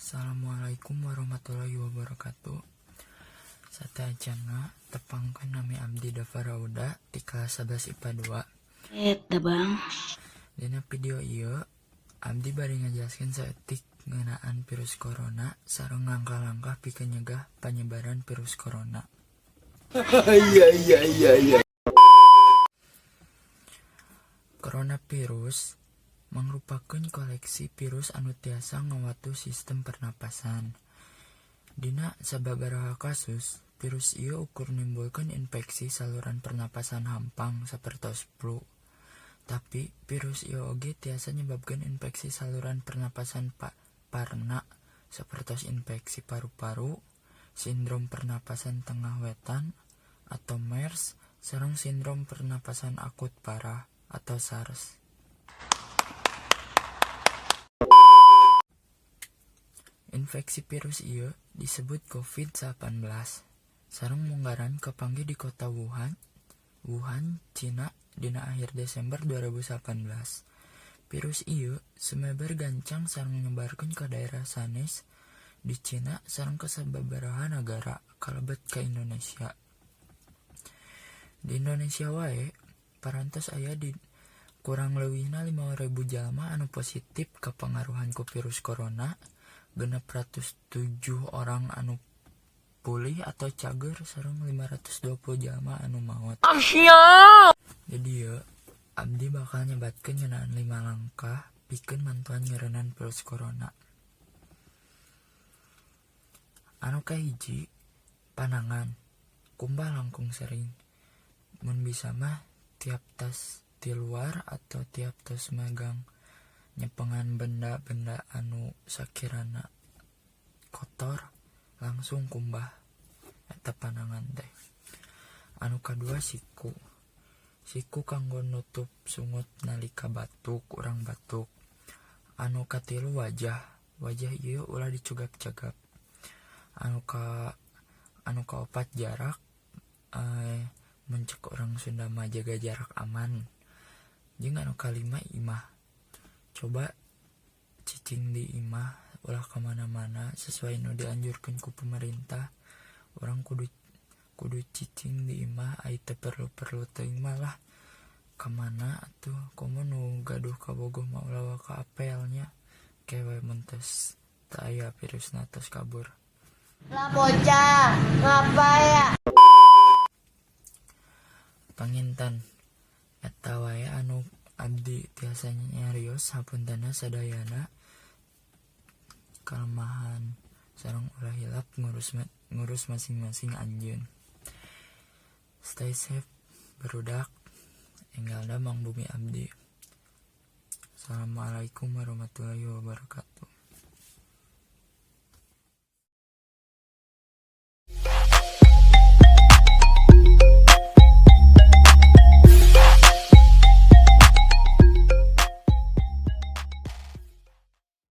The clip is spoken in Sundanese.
Assalamualaikum warahmatullahi wabarakatuh. Satajana tepangkan nami abdi Dafarauda di kelas 11 IPA 2. Bang. Dina video ieu abdi bari ngajelaskeun saeutik ngeunaan virus corona sareng langkah-langkah pikeun nyegah panyebaran virus corona. Iya. Coronavirus merupakan koleksi virus anu tiasa ngawatu sistem pernapasan. Dina sababaraha kasus, virus ieu ukur nimbulkeun infeksi saluran pernapasan hampang sapertos flu. Tapi virus ieu oge tiasa nyebabkeun infeksi saluran pernapasan parna sapertos infeksi paru-paru, sindrom pernapasan tengah wetan atau MERS, sareng sindrom pernapasan akut parah atau SARS. Infeksi virus ieu disebut COVID-19. Sareng munggaran kapanggih di kota Wuhan, Cina dina akhir Desember 2018. Virus ieu sumebar gancang sareng nyebarkeun ka daerah sanes di Cina sareng ka sababaraha nagara kalebet ka Indonesia. Di Indonesia wae parantos aya di kurang leuwihna 5.000 jalma anu positif kapangaruhan ku virus corona, 607 orang anu pulih atau cager sareng 520 jalma anu maot. Jadi ya, abdi bakal nyebatkeun ngeunaan 5 langkah pikeun mantuan ngeureunaan virus corona. Anu kahiji, panangan, kumbah langkung sering. Mun bisa mah tiap tas di luar atau tiap tos megang nyepengan benda-benda anu sakirana kotor langsung kumbah eta panangan teh. Anu kadua, siku kanggo nutup sungut nalika batuk, urang batuk. Anu katilu, wajah ieu ulah dicugap-cagap. Anu kaopat, jarak, mencek orang Sunda mah jaga jarak aman. Jeung anu kalima, imah. Coba cicing di imah ulah kemana-mana sesuai nu dianjurkeun ku pemerintah. Urang kudu cicing di imah, ai teu perlu teuing mah lah kemana atuh. Komo nu gaduh ka bogoh mah ulah ka apelnya kewe mun tos teu aya virusna tos kabur. Lah bocah, ngapa ya? Pangintan eta wae anu abdi tiasa nyarios, hapuntenna sadayana kalemahan sareng ulah hilap ngurus masing-masing anjeun. Stay safe barudak. Enggalna Mang Bumi abdi. Assalamualaikum warahmatullahi wabarakatuh.